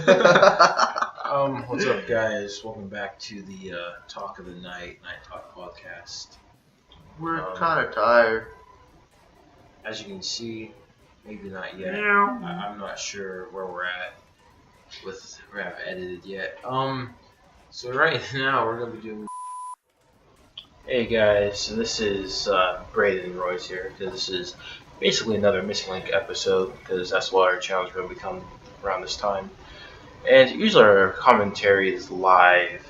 What's up, guys? Welcome back to the Talk of the Night Talk podcast. We're kind of tired. As you can see, maybe not yet. I'm not sure where we're at. We haven't edited yet. So right now we're gonna be doing. Hey guys, so this is Braden and Royce here because this is basically another Missing Link episode because that's what our channel is going to become around this time. And usually our commentary is live,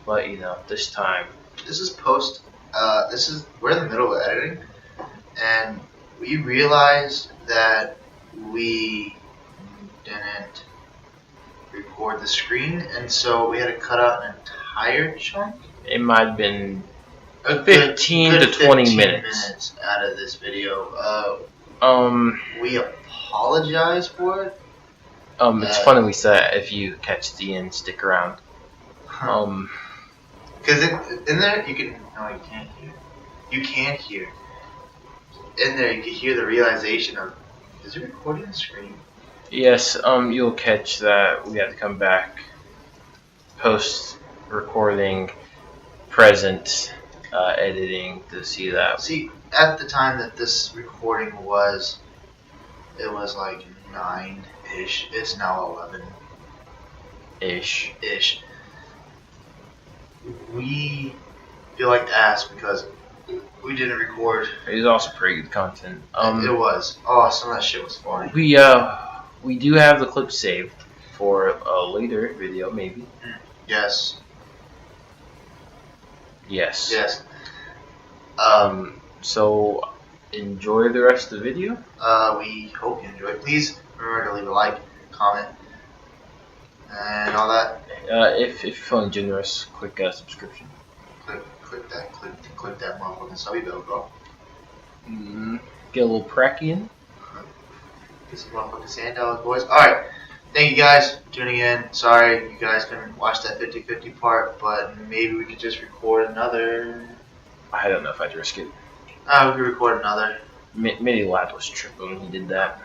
but this time. This is post. We're in the middle of editing, and we realized that we didn't record the screen, and so we had to cut out an entire chunk. It might have been 15 to 20 minutes out of this video. We apologize for it. It's funny we said if you catch the end, stick around. Because in there you can. No, you can't hear. You can't hear. In there you can hear the realization of, is it recording the screen? Yes. You'll catch that we have to come back post recording, present. Editing to see that. See, at the time that this recording was, it was like 9-ish. It's now 11-ish. We feel like ass because we didn't record. It was also pretty good content. It was. Oh, some of that shit was funny. We do have the clip saved for a later video, maybe. Yes. Yes. So enjoy the rest of the video. We hope you enjoy it. Please remember to leave a like, comment, and all that. If you're feeling generous, click subscription. Click that motherfucking subby bell, bro. Get a little pracky in. Get some motherfucking $10, boys. Alright. Thank you guys for tuning in. Sorry you guys couldn't watch that 50-50 part, but maybe we could just record another. I don't know if I'd risk it. We could record another. Maybe Lad was tripping when he did that.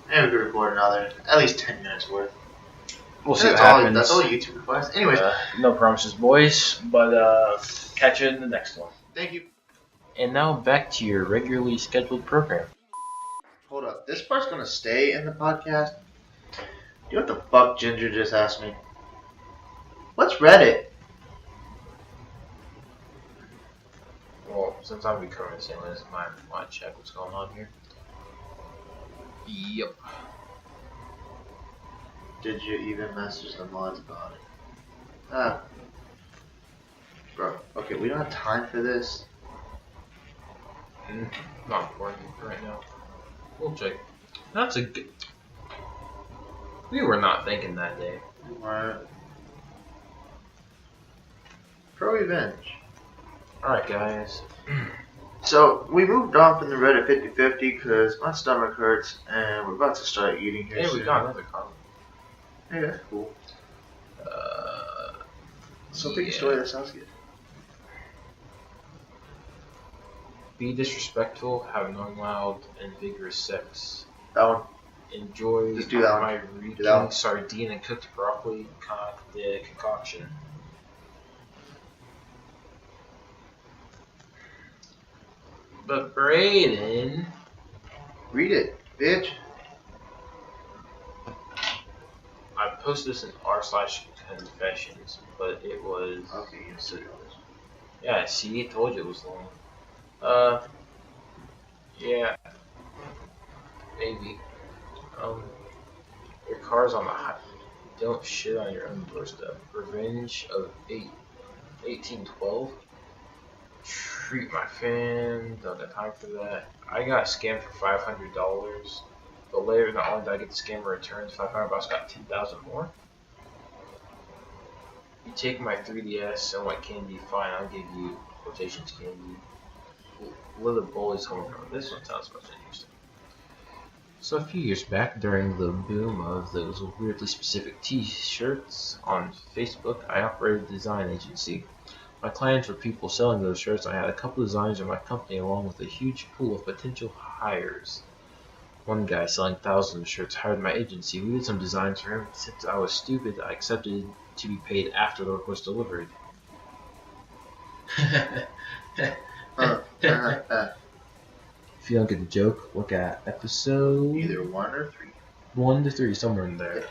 Maybe we could record another. At least 10 minutes worth. We'll see what happens. That's all YouTube requires. Anyways. No promises, boys, but catch you in the next one. Thank you. And now back to your regularly scheduled program. Hold up. This part's going to stay in the podcast. You know what the fuck Ginger just asked me? What's Reddit? Well, since I'm recovering the same way, I might check what's going on here. Yep. Did you even message the mods about it? Bro. Okay, we don't have time for this. Not important right now. We'll check. That's a good. We were not thinking that day. We weren't. Pro Revenge. Alright, guys. So, we moved on from the Reddit 50-50 because my stomach hurts and we're about to start eating here. Hey, soon. we got another comment. Hey, that's cool. Something story that sounds good. Be disrespectful, have non-loud and vigorous sex. That one. Enjoy Just do that my one. reeking sardine and cooked broccoli concoction. But Braden, Read it, bitch. I posted this in r/confessions, but it was. Okay, you so, yeah, see, I told you it was long. Yeah, maybe. Your car's on the high. Don't shit on your own doorstep. Revenge of 1812. Treat my fan. Don't have time for that. I got scammed for $500, but later not only did I get the scammer returns $500, I got 10,000 more. You take my 3DS and what candy? Fine, I'll give you quotations candy. Little bullies homecoming. This one sounds much interesting. So a few years back, during the boom of those weirdly specific t-shirts on Facebook, I operated a design agency. My clients were people selling those shirts. I had a couple designers in my company along with a huge pool of potential hires. One guy selling thousands of shirts hired my agency. We did some designs for him. Since I was stupid, I accepted to be paid after the work was delivered. If you don't get the joke, look at episode Either 1 or 3. 1 to 3, somewhere in there.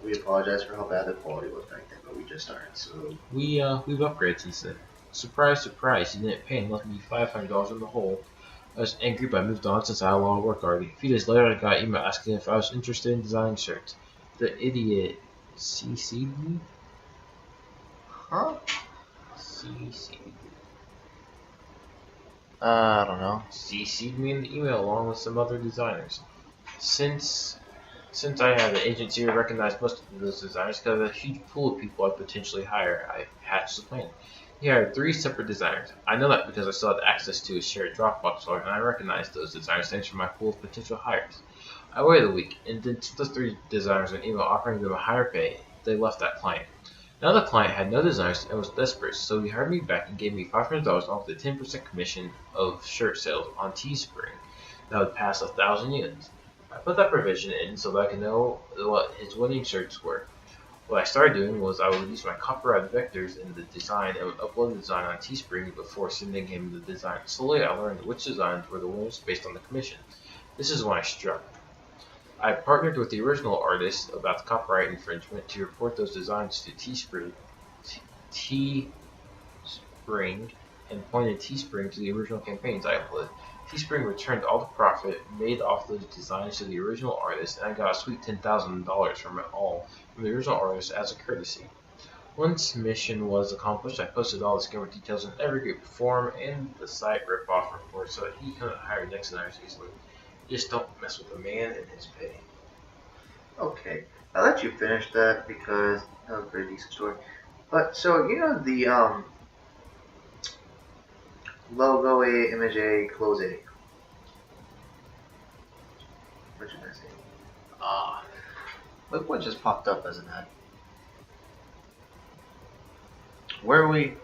We apologize for how bad the quality was back then, but we just started, so we've upgraded since then. Surprise, surprise, he didn't pay and left me $500 in the hole. I was angry, but I moved on since I had a lot of work already. A few days later, I got an email asking if I was interested in designing shirts. The idiot CC'd me? huh? CC'd. I don't know. CC'd me in the email along with some other designers. Since I had an agency that recognized most of those designers because of a huge pool of people I'd potentially hire, I hatched the plan. He hired 3 separate designers. I know that because I still had access to his shared Dropbox file, and I recognized those designers thanks to my pool of potential hires. I waited a week, and then sent those 3 designers an email offering them a higher pay. They left that client. Now the client had no designers and was desperate, so he hired me back and gave me $500 off the 10% commission of shirt sales on Teespring. That would pass 1,000 units. I put that provision in so that I could know what his winning shirts were. What I started doing was I would use my copyrighted vectors in the design and would upload the design on Teespring before sending him the design. Slowly I learned which designs were the winners based on the commission. This is when I struck. I partnered with the original artist about the copyright infringement to report those designs to Teespring and pointed Teespring to the original campaigns I uploaded. Teespring returned all the profit made off those designs to the original artist, and I got a sweet $10,000 from it all from the original artist as a courtesy. Once mission was accomplished, I posted all the scammer details in every group forum and the site rip-off report so that he couldn't hire next designers easily. Just don't mess with a man and his pay. Okay, I'll let you finish that because that was a pretty decent story. But so you know the logo A, image A, close A. What should I say? Look what just popped up as an ad. Were we,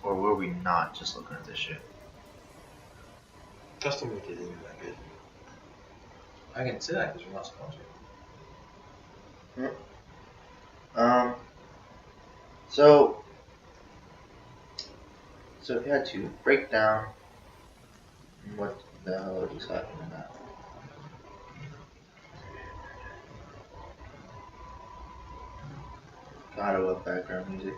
or were we not just looking at this shit? Custom link isn't even that good. I can say that because we're not sponsored. So if you had to break down what the hell is happening now. God, I love background music.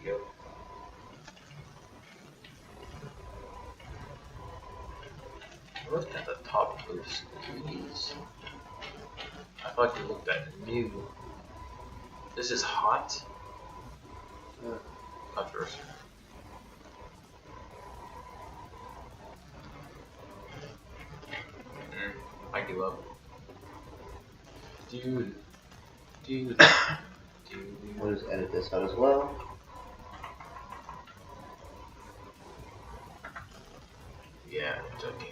Yep. Look at the top post, please. I thought you looked at new. This is hot. Controversial. I give up. Dude. We'll just edit this out as well. Yeah, it's okay.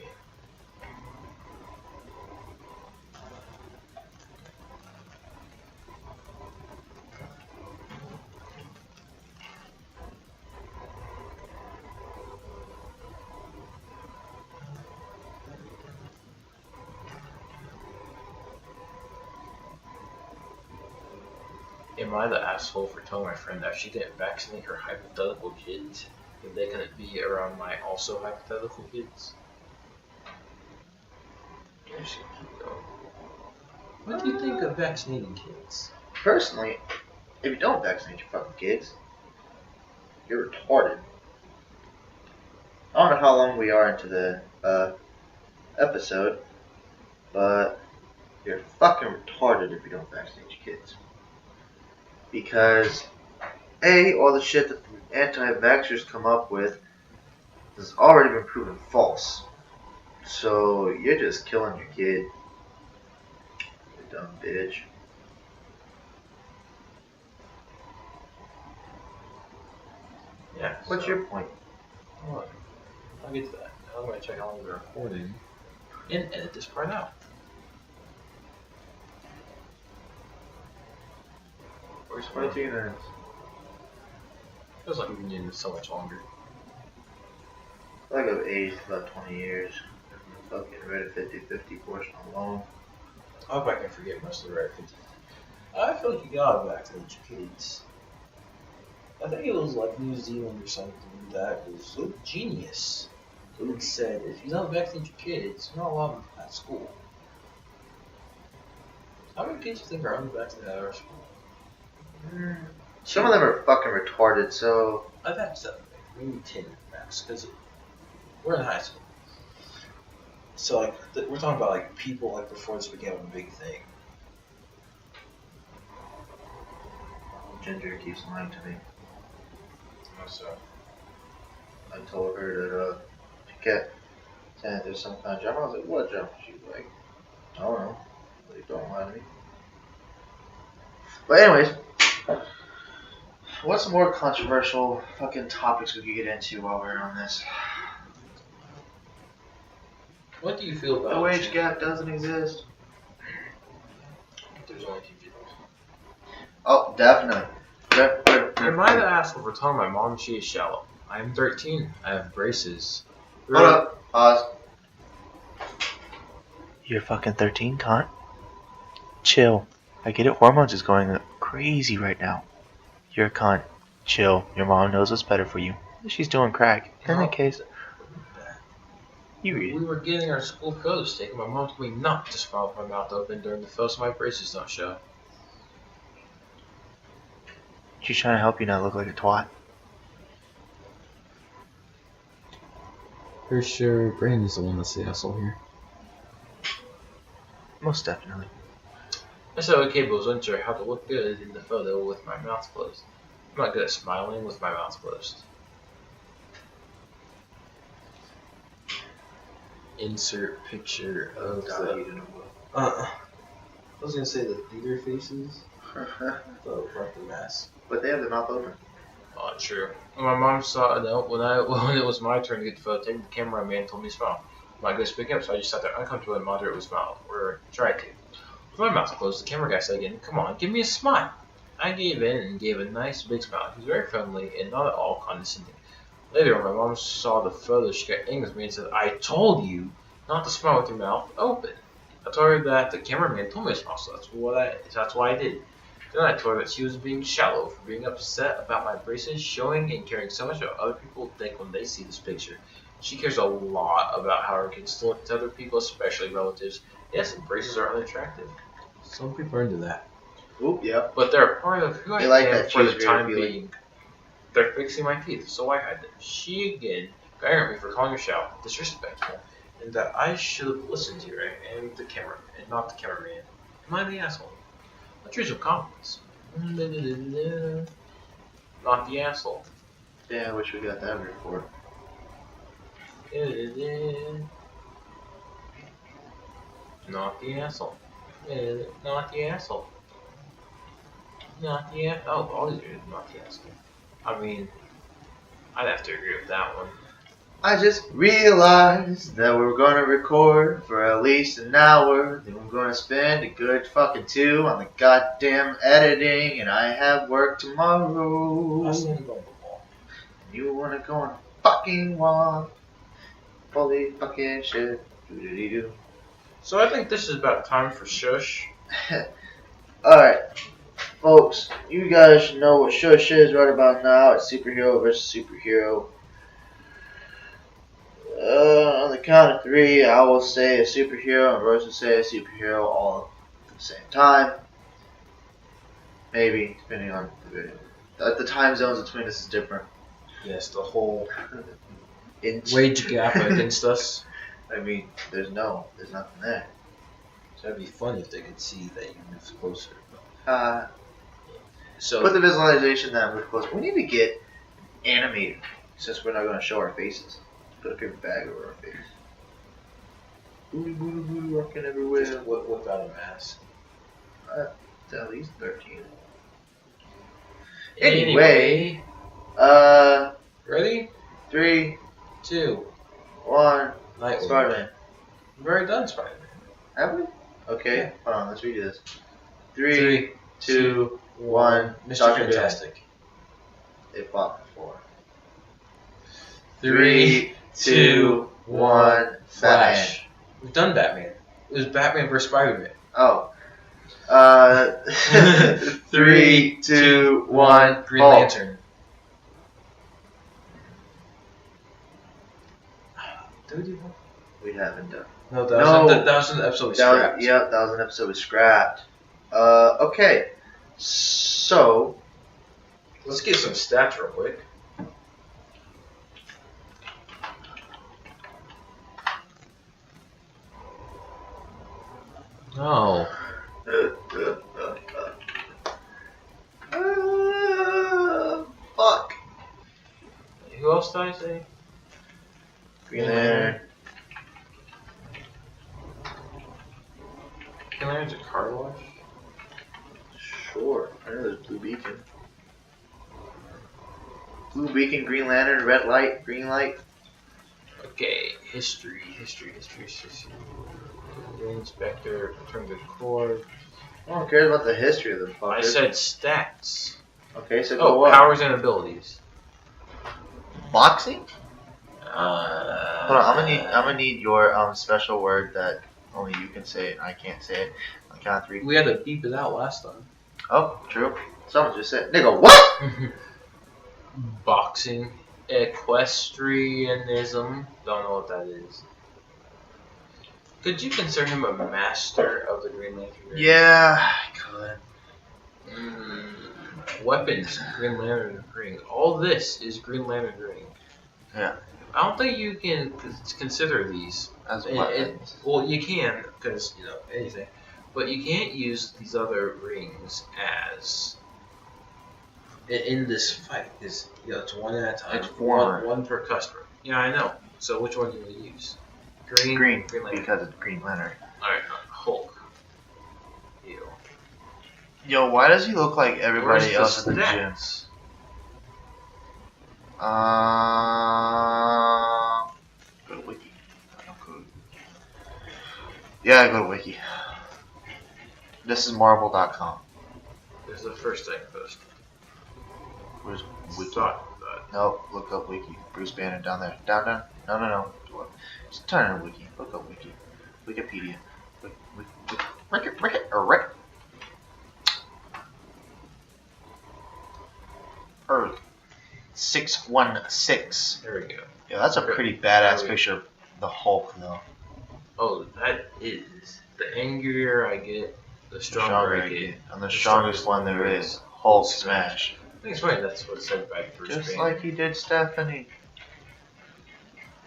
Am I the asshole for telling my friend that she didn't vaccinate her hypothetical kids if they couldn't be around my also hypothetical kids? I should keep going. What do you think of vaccinating kids? Personally, if you don't vaccinate your fucking kids, you're retarded. I don't know how long we are into the episode, but you're fucking retarded if you don't vaccinate your kids. Because A, all the shit that the anti-vaxxers come up with has already been proven false. So you're just killing your kid. You dumb bitch. Yeah. What's your point? Hold on. I'll get to that. Now I'm going to check how long we're recording and edit this part out. Where's 22 minutes? Feels like we've been doing this so much longer. I feel like I've aged about 20 years. I'm fucking rid of 50-50 portion alone. I hope I can forget most of the Red 50. I feel like you got back to the kids. I think it was like New Zealand or something that was so genius. It said, if you don't vaccinate your kids, you're not allowed at school. How many kids do you think are unvaccinated at our school? Some of them are fucking retarded, so. I've had 7, maybe 10 max, because we're in high school. So, like, we're talking about, like, people, like, before this became a big thing. Ginger keeps lying to me. What's up? I told her that, she kept saying there's some kind of jump. I was like, what jump? She was like, I don't know. Like, don't lie to me. But anyways, what's some more controversial fucking topics we could get into while we're on this? What do you feel about The wage gap doesn't exist. There's only 2 people. Oh, definitely. Am I the asshole for telling my mom she is shallow? I am 13. I have braces. Hold up. Pause. You're fucking 13, cunt. Chill. I get it. Hormones is going crazy right now. You're a cunt. Chill. Your mom knows what's better for you. She's doing crack. In that case, you read it. We were getting our school photos taken. My mom told me not to smile with my mouth open during the photo so my braces don't show. She's trying to help you not look like a twat. For sure, Brandon's the one that's the asshole here. Most definitely. I said, okay, but I was unsure how to look good in the photo with my mouth closed. I'm not good at smiling with my mouth closed. Insert picture of the... I was gonna say the theater faces. The fucking mask. But they have their mouth open. Oh, true. My mom saw it when it was my turn to get the photo taken. The cameraman told me to smile. I'm not good at speaking up, so I just sat there uncomfortable and moderately smiled, or tried to. With my mouth closed, the camera guy said again, "Come on, give me a smile." I gave in and gave a nice big smile. He was very friendly and not at all condescending. Later, when my mom saw the photo, she got angry with me and said, "I told you not to smile with your mouth open." I told her that the cameraman told me to smile, so that's why I did. Then I told her that she was being shallow for being upset about my braces showing and caring so much about other people think when they see this picture. She cares a lot about how her kids look to other people, especially relatives. Yes, braces are unattractive. Some people are into that. Oop, yeah. But they're a part of who I like am that for the cheese time grater feeling. being. They're fixing my teeth, so I hide them. She again got angry at me for calling her shallow, disrespectful, and that I should have listened to her and the camera, and not the cameraman. Am I the asshole? Let's use some confidence. Not the asshole. Yeah, I wish we got that report. Not the asshole. Not the asshole. Not the asshole. Oh, all these are not the asshole. I mean, I'd have to agree with that one. I just realized that we're gonna record for at least an hour. Then we're gonna spend a good fucking 2 on the goddamn editing, and I have work tomorrow. I stand above the wall. You wanna go on a fucking walk? Holy fucking shit. Doo-doo-doo-doo. So I think this is about time for shush. Alright, folks, you guys should know what shush is right about now. It's superhero versus superhero. On the count of 3, I will say a superhero and Rose will say a superhero all at the same time. Maybe, depending on the video. The time zones between us is different. Yes, the whole Inch. wage gap against us. I mean, there's nothing there. So that'd be fun if they could see that you move closer. So Put the visualization that I move closer. We need to get animated since we're not going to show our faces. Put a paper bag over our face. Booty, booty, booty, working everywhere. just without a mask. At least 13. Anyway, ready? 3, 2, 1. Nightwing. Spider-Man. We've already done Spider-Man. Have we? Okay, Yeah. hold on, let's redo this. 3, 3, 2, 1. Mr. Dr. Fantastic. They fought before. 3, 2, 1, Flash. We've done Batman. It was Batman versus Spider-Man. Oh. 3, 2, 1. Green Lantern. Did we do one? We haven't done. No, that was an episode we scrapped. Yep, that was an episode we scrapped. Okay. So. Let's get some stats real quick. Oh. Fuck. Who else did I say? Green Lantern. Green Lantern's a car wash? Sure. I know there's Blue Beacon. Blue Beacon, Green Lantern, red light, green light. Okay, history. Green Inspector, return to the core. I don't care about the history of the fuckers. I said stats. Okay, so go up. Powers and abilities. Boxing? Hold Hold on, I'm gonna need your special word that only you can say it and I can't say it. On count of 3. We had to beep it out last time. Oh, true. Someone just said, nigga, what? Boxing. Equestrianism. Don't know what that is. Could you consider him a master of the Green Lantern? Yeah, I could. Weapons. Green Lantern ring. All this is Green Lantern ring. Yeah. I don't think you can consider these As weapons. Well, you can, because, anything. But you can't use these other rings as in this fight. It's one at a time. It's one per customer. Yeah, I know. So which one do you want to use? Green Lantern. Because it's Green Lantern. Alright, Hulk. Ew. Yo, why does he look like everybody else at the gym? Go to Wiki. Yeah, go to Wiki. This is Marvel.com. There's the first thing first. Where's Wiki? No. No, look up Wiki. Bruce Banner down there. Down. No. Just turn on Wiki. Look up Wiki. Wikipedia. Rick. Earth 616. There we go. Yeah, that's a pretty badass picture of the Hulk, though. Oh, that is. The angrier I get, the stronger I get. And the strongest one there is, Hulk Smash. I think it's funny that's what it said by Bruce Just Banner. like he did Stephanie.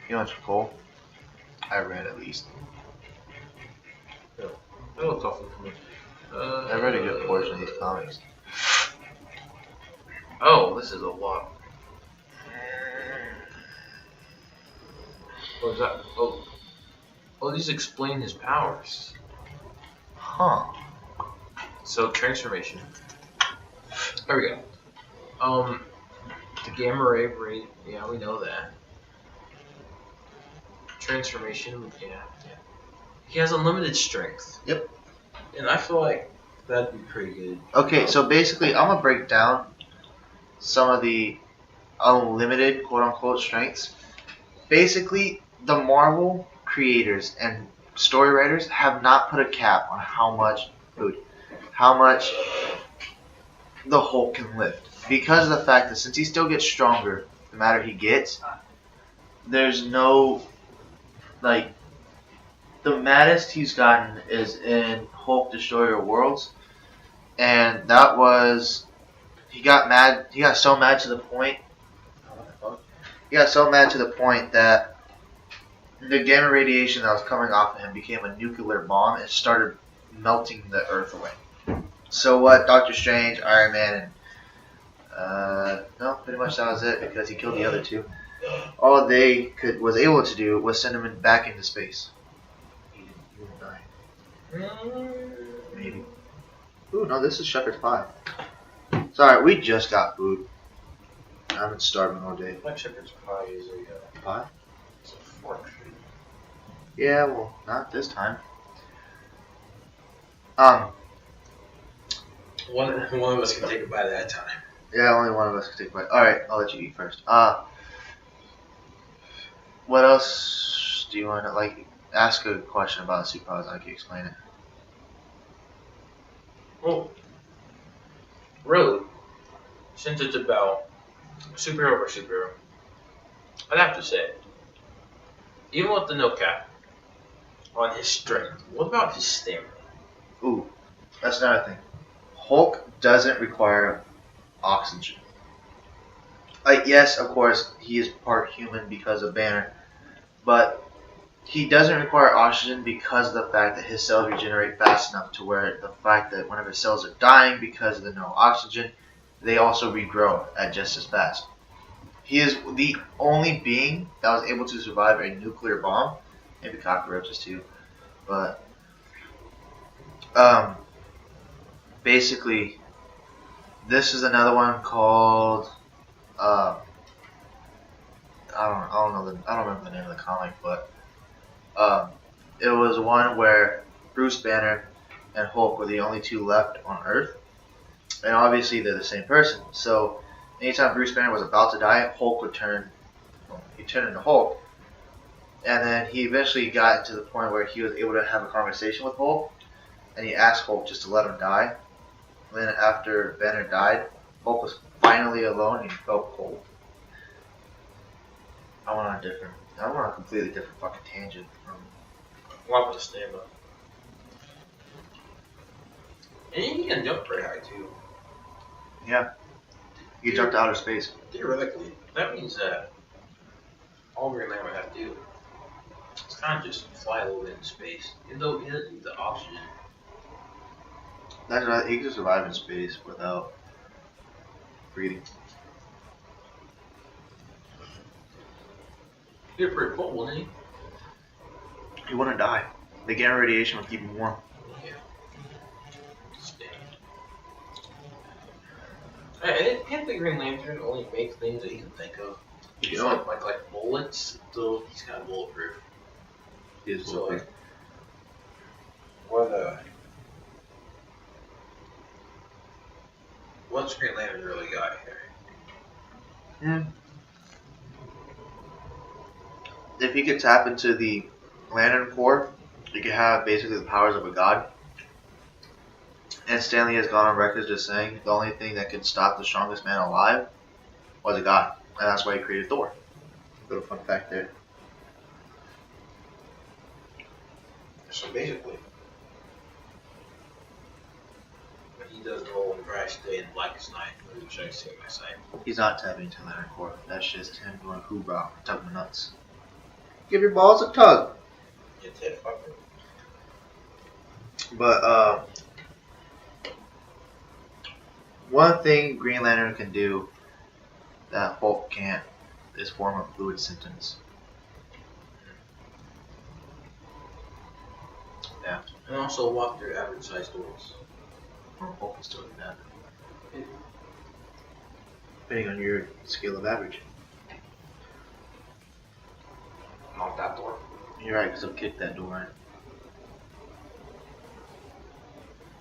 You know what's cool? I read at least. That looks awful for me. I read a good portion of these comics. Oh, this is a lot. What is that? Oh, these explain his powers. Huh. So, transformation. There we go. The gamma ray braid. Yeah, we know that. Transformation. Yeah. He has unlimited strength. Yep. And I feel like that'd be pretty good. Okay, so basically, I'm gonna break down some of the unlimited quote-unquote strengths. Basically, the Marvel creators and story writers have not put a cap on how much the Hulk can lift, because of the fact that since he still gets stronger the matter he gets, there's no, like, the maddest he's gotten is in Hulk Destroyer Worlds, and that was, he got so mad to the point that the gamma radiation that was coming off of him became a nuclear bomb and started melting the Earth away. So what Doctor Strange, Iron Man, and no, pretty much that was it, because he killed the other two. All they was able to do was send him back into space. He didn't die. Maybe. Ooh, no, this is Shepherd's Pie. Sorry, we just got food. I've been starving all day. Like Shepherd's Pie is a Pie? It's a fork. Yeah, well, not this time. One of us can take a bite at a time. Yeah, only one of us can take a bite. Alright, I'll let you eat first. What else do you want to like? Ask a question about superpowers. I can explain it. Well, really, since it's about superhero or superhero, I'd have to say, even with the no cap on his strength, what about his stamina? Ooh, that's another thing. Hulk doesn't require oxygen. Like, yes, of course, he is part human because of Banner, but he doesn't require oxygen because of the fact that his cells regenerate fast enough to where the fact that whenever cells are dying because of the no oxygen, they also regrow at just as fast. He is the only being that was able to survive a nuclear bomb, maybe cockroaches too, but basically, this is another one called I don't remember the name of the comic, but it was one where Bruce Banner and Hulk were the only two left on Earth, and obviously they're the same person. So anytime Bruce Banner was about to die, Hulk would turn. He turned into Hulk, and then he eventually got to the point where he was able to have a conversation with Hulk, and he asked Hulk just to let him die. And then after Banner died, Hulk was finally alone and he felt cold. I went on a completely different fucking tangent from. What about the stamina? And he can jump pretty high too. Yeah, he jumped out of space. Theoretically, that means that all Green Lantern would have to do is kind of just fly a little bit in space, even though he doesn't need the oxygen. That's right. He could survive in space without breathing. He'd be pretty cool, wouldn't he? He wouldn't die. The gamma radiation would keep him warm. Yeah. And can't the Green Lantern only make things that he can think of? You He's know, like bullets, so he's kind of bulletproof. he is So bulletproof. What's Green Lantern really got here? If he could tap into the Lantern Core, he could have basically the powers of a god. And Stanley has gone on record just saying the only thing that could stop the strongest man alive was a god. And that's why he created Thor. Little fun fact there. So basically, he does the whole crash day in Blackest Night, which I see my sight. He's not tapping into Lantern Core. That's just him going hoorah, tugging the nuts. Give your balls a tug. It's it, fuck it. But one thing Green Lantern can do that Hulk can't is form a fluid sentence. Yeah. And also walk through average sized doors. Or Hulk can still do that. Depending on your scale of average. Not that door. You're right, because he'll kick that door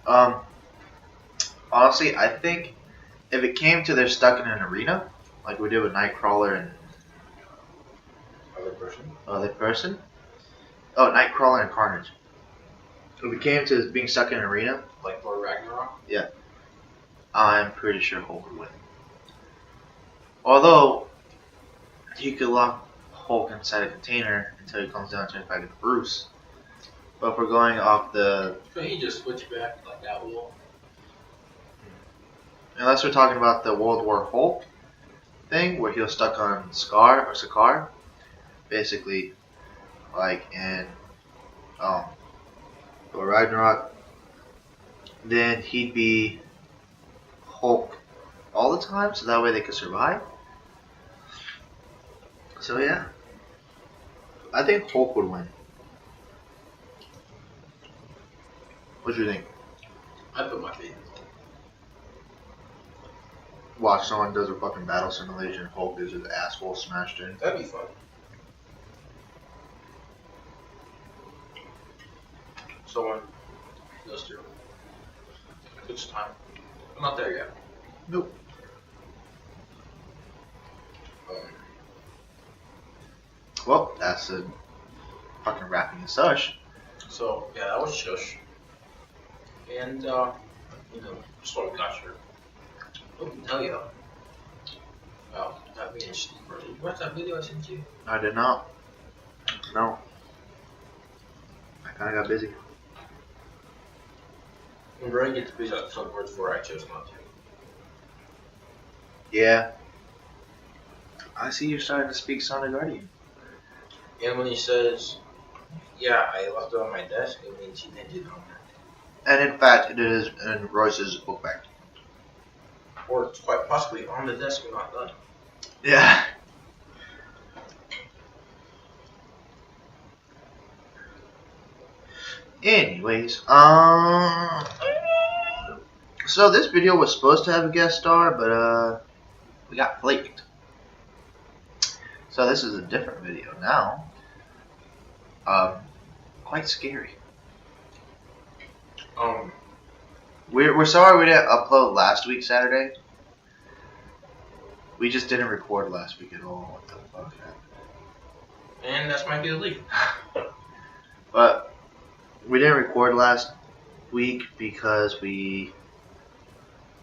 in. Honestly, I think if it came to they're stuck in an arena, like we did with Nightcrawler and other person. Oh, Nightcrawler and Carnage. If it came to being stuck in an arena, Like Thor Ragnarok? yeah, I'm pretty sure Hulk would win. Although he could lock Hulk inside a container until he comes down and turns back into Bruce. But if we're going off the, Could he just switch back like that will? unless we're talking about the World War Hulk thing, where he was stuck on Sakaar, basically, like in Thor Ragnarok, then he'd be Hulk all the time, so that way they could survive. So yeah, I think Hulk would win. What do you think? I'd put my faith in Thor. Watch someone does a fucking battle simulation, Hulk is his asshole smashed in. That'd be fun. Someone goes through. It's time. I'm not there yet. Nope. Well, that's a fucking wrapping and such. So yeah, that was shush. And just what we got here. What did I tell you? Well, that being stupid. Did you watch that video I sent you? I did not. No. I kind of got busy. When Brian gets busy on some words for I chose not to. Yeah. I see you're starting to speak Sonic Guardian. And when he says, yeah, I left it on my desk, it means he didn't do the homework. And in fact, it is in Royce's book bag. Or it's quite possibly on the desk and not done. Yeah. Anyways, so this video was supposed to have a guest star, but we got flaked. So this is a different video now. Quite scary. We're sorry we didn't upload last week Saturday. We just didn't record last week at all. What the fuck happened? And that's might be the leak. But we didn't record last week because we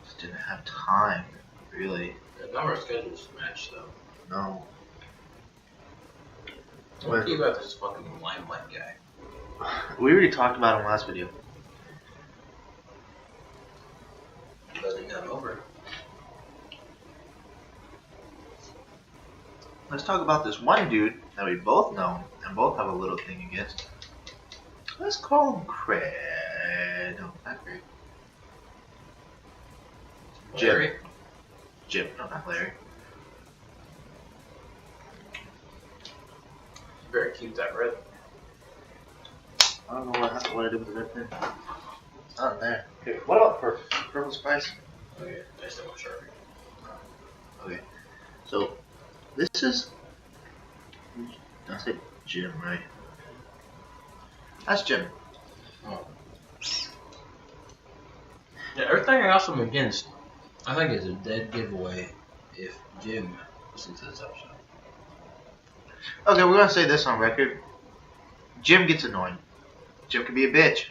just didn't have time, really. The number of schedules match though. No. What do you about this fucking limelight guy? We already talked about him last video. Doesn't come over. Let's talk about this one dude that we both know and both have a little thing against. Let's call him Craig. No, not Craig. Larry. Jim. No, not Larry. You better keep that red. I don't know what I did with the red pen. It's not in there. Here, what about purple? Purple spice? Okay, I still want Sharpie. Okay. So, this is... I said Jim, right? That's Jim. Oh. Yeah, everything else I'm against, I think is a dead giveaway if Jim listens to this episode. Okay, we're gonna say this on record. Jim gets annoying. Jim can be a bitch.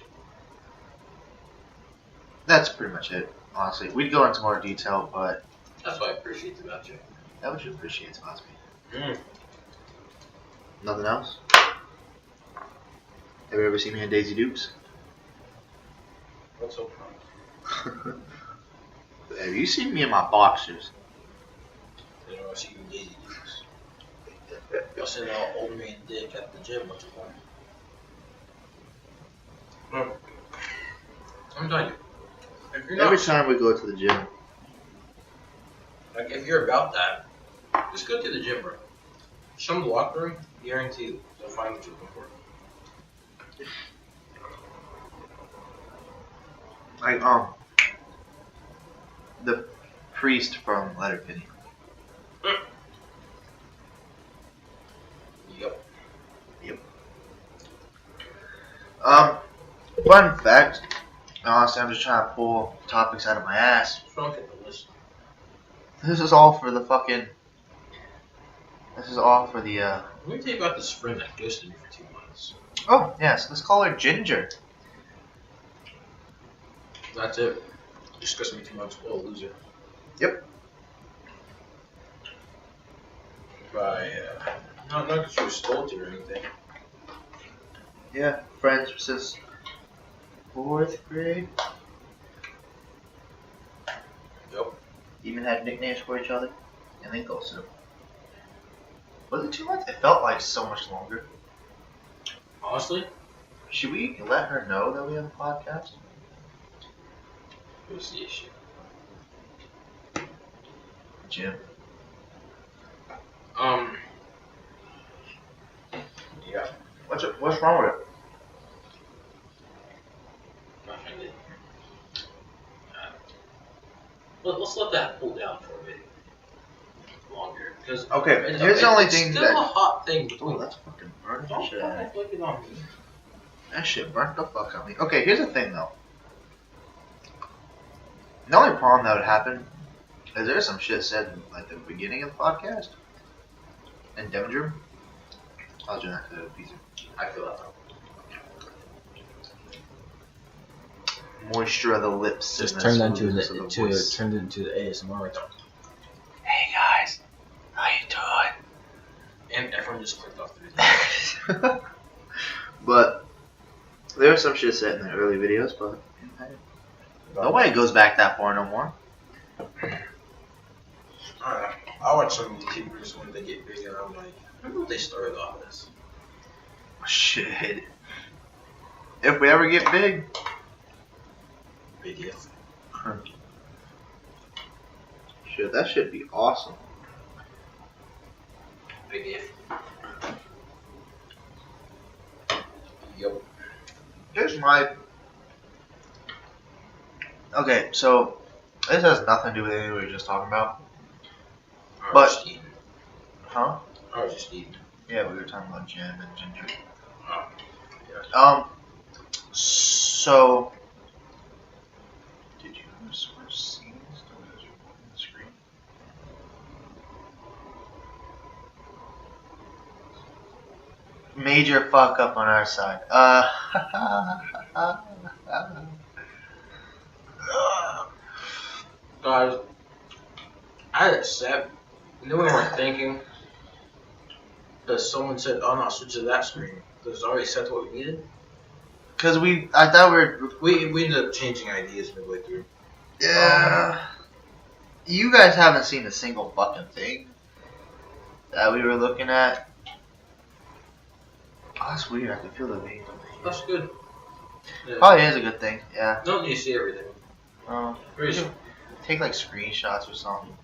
That's pretty much it, honestly. We'd go into more detail, but... That's what I appreciate about you. That what you appreciate about me. Mm. Nothing else? Have you ever seen me in Daisy Dukes? What's so fun? Have you seen me in my boxers? You know, I see you in Daisy Dukes. I'll send out old man Dick at the gym. What's the point? Well, I'm telling you. If you're Every not, time we go to the gym. like, if you're about that, just go to the gym, bro. Show them the locker room, guarantee you, they'll find what you're looking for. Like, the priest from Letterkenny. Yep. Yep. Fun fact. Honestly, I'm just trying to pull topics out of my ass. What's wrong with the list? This is all for the fucking... This is all for the, Let me tell you about this friend that ghosted me for 2 months. Oh, yes. Let's call her Ginger. That's it. Just ghosted me 2 months. What a loser. Yep. By, not because she was salty or anything. Yeah, friends since 4th grade. Yep. Even had nicknames for each other. And they ghosted them. Was it 2 months? It felt like so much longer. Honestly, Should we let her know that we have a podcast? it was the issue. Jim. Yeah. What's wrong with it? Nothing. Let's let that cool down for a bit longer. Because Okay, here's the only thing it's that... still a hot thing between Oh, that's fucking burnt. Don't fucking flick it on me. That shit burnt the fuck out of me. Okay, here's the thing though. The only problem that would happen is there's some shit said at the beginning of the podcast in Devondrum I'll do that to the pizza. I feel that. Moisture of the lips. Just turned into the ASMR right now. Hey guys, how you doing? And everyone just clicked off the video. But there was some shit said in the early videos, but nobody goes back that far no more. I watch some YouTubers when they get big, and I'm like, remember what they started off as? Shit. If we ever get big. Big if. Shit, that should be awesome. Big if. Yep. Here's my. Okay, so this has nothing to do with anything we were just talking about. But. Just eating. Huh? I was just eating. Yeah, we were talking about Jim and Ginger. Oh, yeah. So. Did you ever switch scenes to what is recording the screen? Major fuck up on our side. Guys, I accept. And then we weren't thinking. Because someone said, "Oh no, switch to that screen." Because it's already set to what we needed. Because I thought We ended up changing ideas midway through. Yeah. You guys haven't seen a single fucking thing that we were looking at. Oh, that's weird. I can feel the veins on the heat. That's good. Yeah. Probably is a good thing. Yeah. Don't need to see everything. We should take like screenshots or something.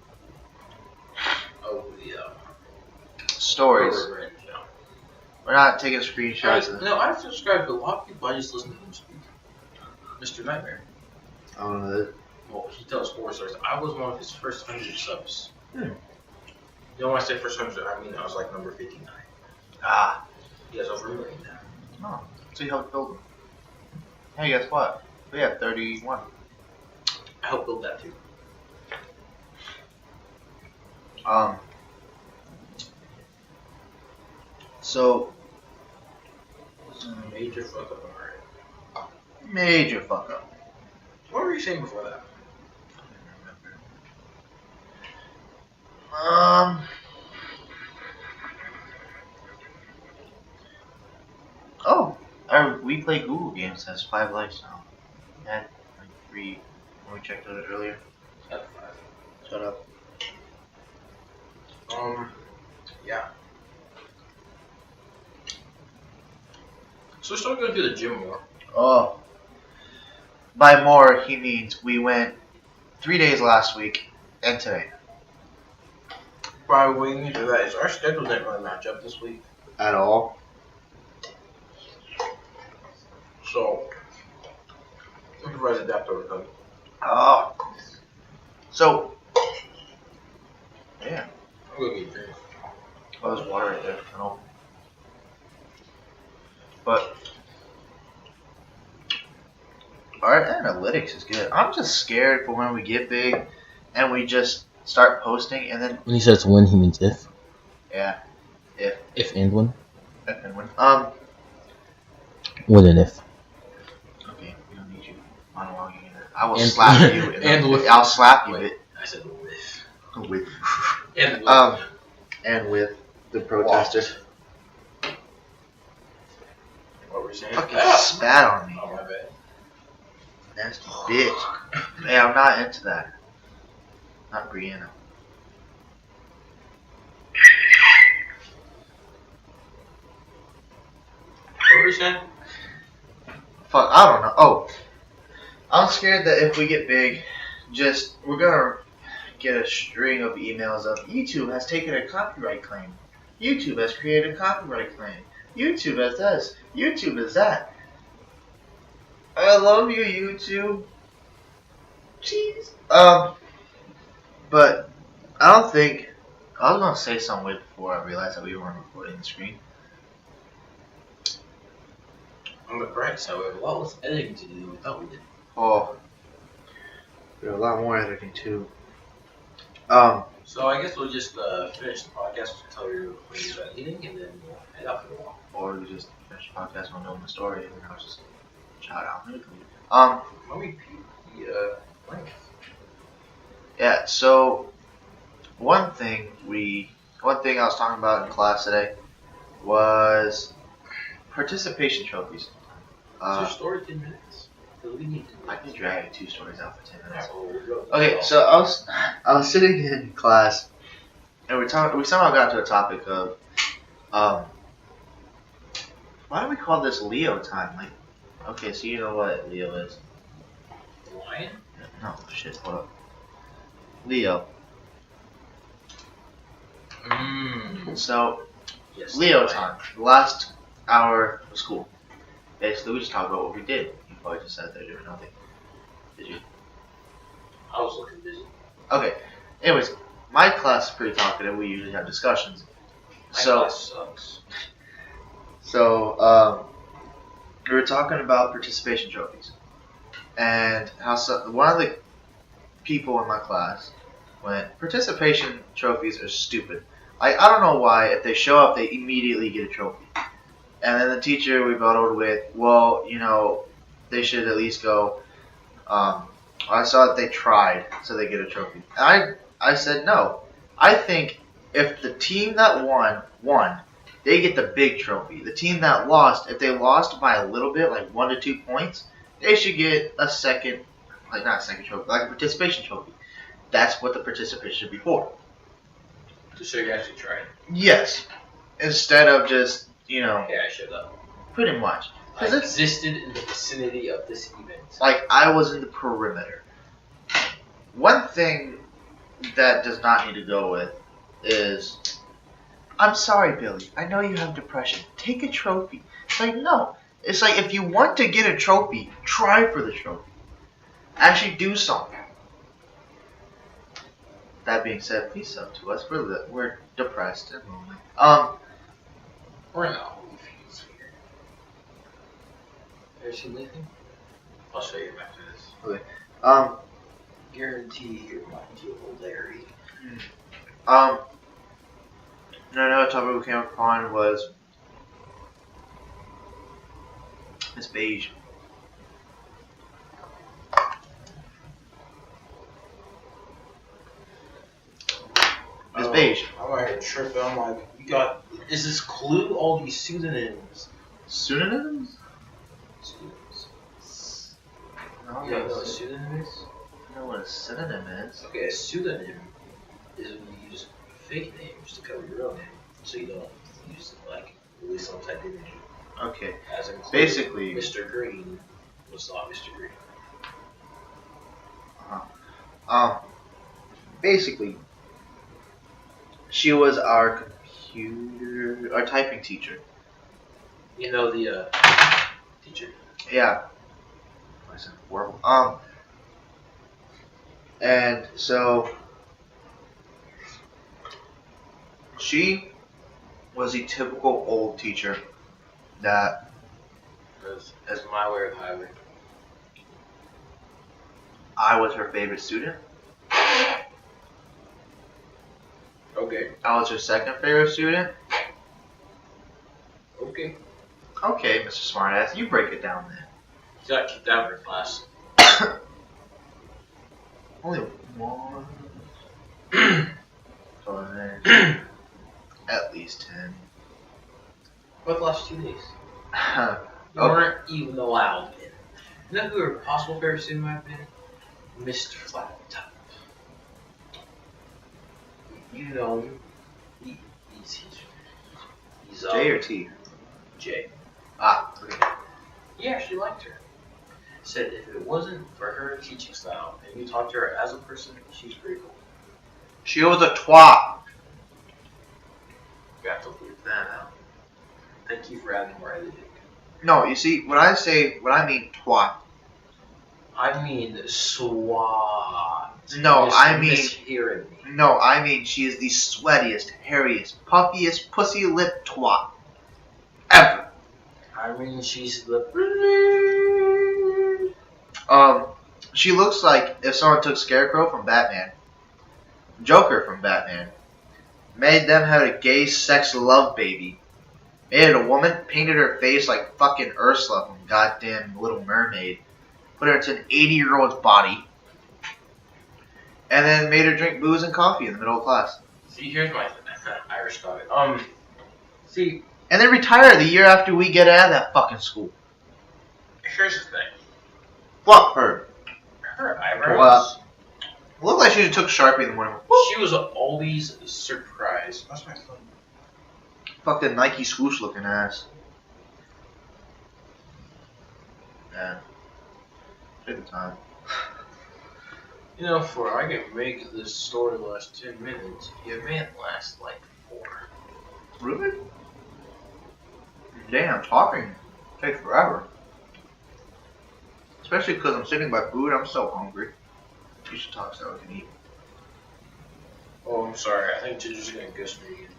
Oh yeah. Stories. Right, yeah. We're not taking screenshots. No, I've subscribed to a lot of people. I just listen to them speak. Mr. Nightmare. I don't know that. Well, he tells horror stories. I was one of his first 100 subs. Hmm. You know when I say first 100, I mean I was like number 59. Ah. He has over 1 million now. Oh. So you helped build them. Hey, guess what? We have 31. I helped build that too. So. Major fuck up, alright. Major fuck up. What were you saying before that? Oh, we play Google Games has 5 likes now. Had like 3 when we checked it earlier. At 5. Shut up. Yeah. So we're still going to do the gym more. Oh. By more, he means we went 3 days last week and today. Why we need to do that is our schedules didn't really match up this week. At all. So, improvise, adapt, overcome. Oh. So. Yeah. I'm going to get drinks. Oh, there's water right there. No. But. Our analytics is good. I'm just scared for when we get big and we just start posting and then. When he says when, he means if. Yeah. If. If and when. If and when. When and if. Okay, we don't need you monologuing in there. I will slap you. I'll slap you. Wait, I said with. With. And with. And with the protester. What were you saying? Fucking spat on me. Oh, my bad. Nasty bitch. Hey, I'm not into that. Not Brianna. What were you saying? Fuck, I don't know. Oh. I'm scared that if we get big, we're gonna get a string of emails of YouTube has taken a copyright claim. YouTube has created a copyright claim. YouTube has this. YouTube has that. I love you, YouTube. Jeez. But I don't think I was gonna say something weird before I realized that we weren't recording the screen. On the bright side, we have a lot less editing to do than we thought we did. Oh, we have a lot more editing too. So I guess we'll just finish the podcast, tell you what you're eating, and then we'll head out for a while. Or we just finish the podcast on knowing the story, and then I'll just shout out. Let me repeat the link. Yeah. So one thing I was talking about in class today was participation trophies. Is your story 10 minutes? We need I can drag 2 stories out for 10 minutes. Right, Okay, so I was sitting in class, and we somehow got to a topic of why do we call this Leo time? Like, okay, so you know what Leo is? Lion? No, shit, hold up. Leo. So, Yes. Leo time. The last hour of school. Basically, we just talked about what we did. You probably just sat there doing nothing. Did you? I was looking busy. Okay. Anyways, my class is pretty talkative. We usually have discussions. My class sucks. So, we were talking about participation trophies. And how one of the people in my class went, participation trophies are stupid. I don't know why, if they show up, they immediately get a trophy. And then the teacher we battled with, well, you know, they should at least go, I saw that they tried, so they get a trophy. And I said no. I think if the team that won, they get the big trophy. The team that lost, if they lost by a little bit, like 1 to 2 points, they should get a second, like not a second trophy, like a participation trophy. That's what the participation should be for. To show you actually tried. Yes. Instead of just, you know. Yeah, I showed up. Pretty much. I existed in the vicinity of this event. Like, I was in the perimeter. One thing that does not need to go with is, I'm sorry, Billy. I know you have depression. Take a trophy. It's like, no. It's like, if you want to get a trophy, try for the trophy. Actually do something. That being said, please sub to us. We're depressed and lonely. We're not only fees here. Ever seen anything? I'll show you after this. Okay. Guarantee it reminds you of Larry. Another topic we came upon was Miss Beige. Miss Beige. I'm out here tripping. I'm like, is this Clue? All these pseudonyms. Pseudonyms? Pseudonyms. No, You don't know what a pseudonym is? I know what a synonym is. Okay, a pseudonym is when you use fake names to cover your real name, so you don't use like release some identity. Okay. As in Clue, Basically, Mr. Green was not Mr. Green. Basically, she was our typing teacher. You know the teacher. Yeah. I said horrible. And so she was a typical old teacher that As my way of highway. I was her favorite student. Okay. I was her second favorite student. Okay. Okay, Mr. Smartass, you break it down then. You got kicked out of her class. Only one. Five. At least 10. What the last 2 days? Okay. You weren't even allowed in. You know who her possible favorite student might have been? Mr. Flat Top. You know him. He's J or T? J. Ah, okay. He actually liked her. Said if it wasn't for her teaching style and you talked to her as a person, she's pretty cool. She was a twat. You have to leave that out. Thank you for adding more editing. No, you see, when I mean twat. I mean swat. No, I mean mishearing me. No, I mean she is the sweatiest, hairiest, puffiest, pussy lip twat ever. I mean she's the. She looks like if someone took Scarecrow from Batman, Joker from Batman. Made them have a gay sex love baby. Made it a woman, painted her face like fucking Ursula from goddamn Little Mermaid. Put her into an 80-year-old's body. And then made her drink booze and coffee in the middle of class. See, here's my Irish comment. See. And then retire the year after we get out of that fucking school. Here's the thing. Fuck her. Her eyebrows. Looked like she took Sharpie in the morning. She was always surprised. That's my phone. Fucking Nike swoosh looking ass. Yeah. Take the time. You know, for I can make this story last 10 minutes, it may last like 4. Really? Damn, talking takes forever. Especially because I'm sitting by food, I'm so hungry. You should talk so I can eat. Oh, I'm sorry. I think Ginger's gonna ghost me again.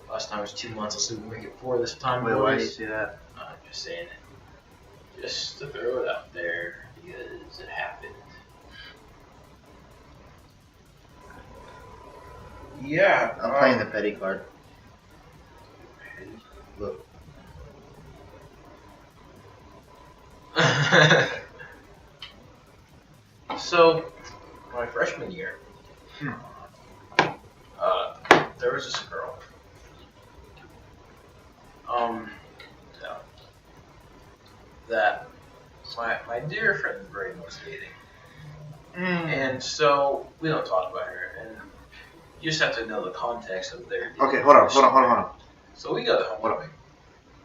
Last time was 2 months. Let's see if we make it 4 this time. Wait, why do you say that? I'm just saying it. Just to throw it out there because it happened. Yeah. I'm playing the petty card. Look. So, my freshman year, there was this girl. No, that my dear friend Braden was dating, and so we don't talk about her, and you just have to know the context of their dating. Okay, hold on. So we got homecoming.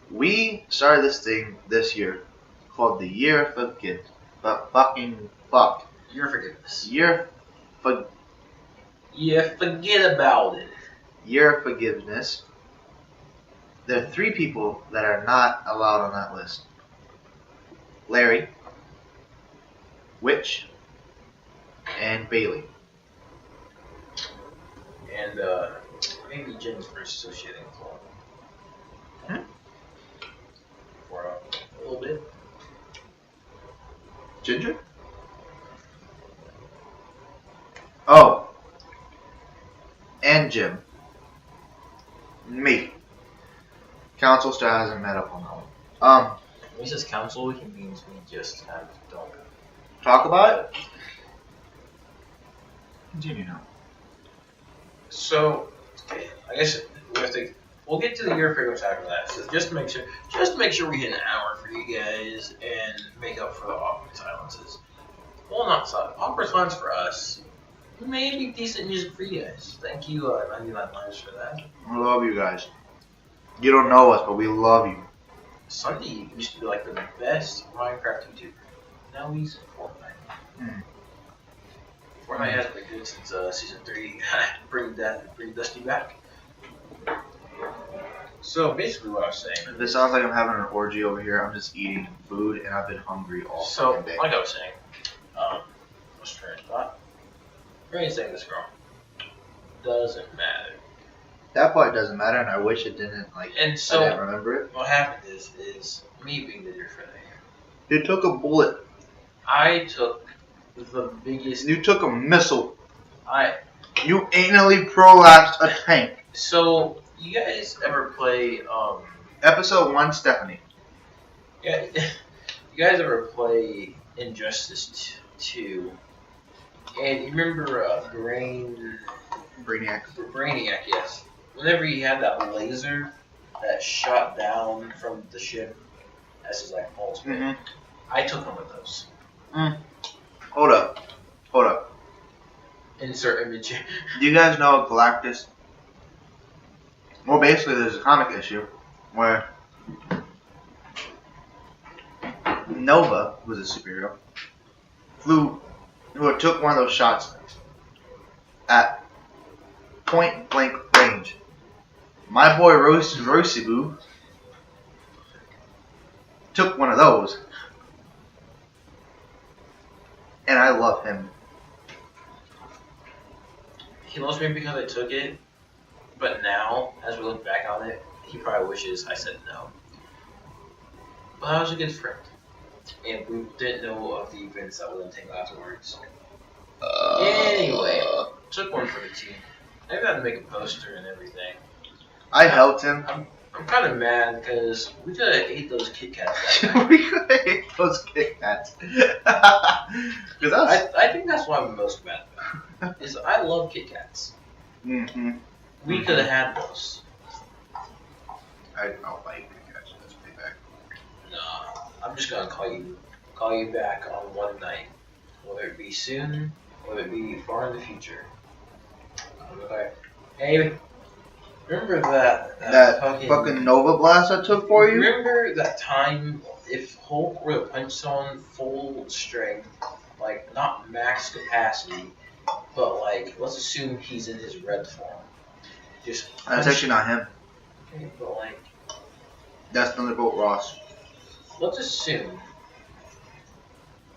We started this thing this year called the Year of Forgiveness. But fucking fuck. Your forgiveness. Year for. Yeah, forget about it. Year of Forgiveness. There are 3 people that are not allowed on that list. Larry, Witch, and Bailey. And maybe Jen's first associating with one. For a little bit. Ginger? Oh. And Jim. Me. Council still hasn't met up on that one. When he says council, he means we just kind of don't talk about it? Continue now. So, okay, I guess we'll get to the year figures after that. So just to make sure we hit an hour for you guys and make up for the awkward silences. Well, not silent. Awkward silence for us. Maybe decent music for you guys. Thank you, 99 Lives for that. I love you guys. You don't know us, but we love you. Sunday used to be like the best Minecraft YouTuber. Now he's Fortnite. Fortnite hasn't been good since season 3. bring Dusty back. So basically, what I was saying. If it sounds like I'm having an orgy over here, I'm just eating food, and I've been hungry all fucking day. Like I was saying, what's the train thought? Train saying this girl doesn't matter. That part doesn't matter, and I wish it didn't. And so I didn't remember it. What happened is me being the dear friend I am. You took a bullet. I took the biggest. You took a missile. You anally prolapsed a tank. So you guys ever play Episode 1, Stephanie. Yeah, you guys ever play Injustice 2? And you remember Brainiac, yes. Whenever he had that laser that shot down from the ship as his like pulse, I took one of those. Hold up. Insert image. Do you guys know Galactus? Well, basically, there's a comic issue where Nova, who's a superhero, took one of those shots at point blank range. My boy Rosibu took one of those, and I love him. He loves me because I took it, but now, as we look back on it, he probably wishes I said no. But I was a good friend, and we didn't know of the events that would entangle afterwards. Anyway, took one for the team. I've had to make a poster and everything. I helped him. I'm kind of mad because we could have ate those Kit Kats that night. We could have ate those Kit Kats. I think that's what I'm most mad about. Is I love Kit Kats. Mm-hmm. We could have had those. I don't like Kit Kats. That's pretty bad. Nah, I'm just gonna call you back on one night, whether it be soon, whether it be far in the future. I'm like, hey, remember that fucking Nova Blast I took for you? Remember that time if Hulk were to punch someone full strength, like not max capacity, but like let's assume he's in his red form. Just punch. That's actually not him. Okay, but like that's Thunderbolt Ross. Let's assume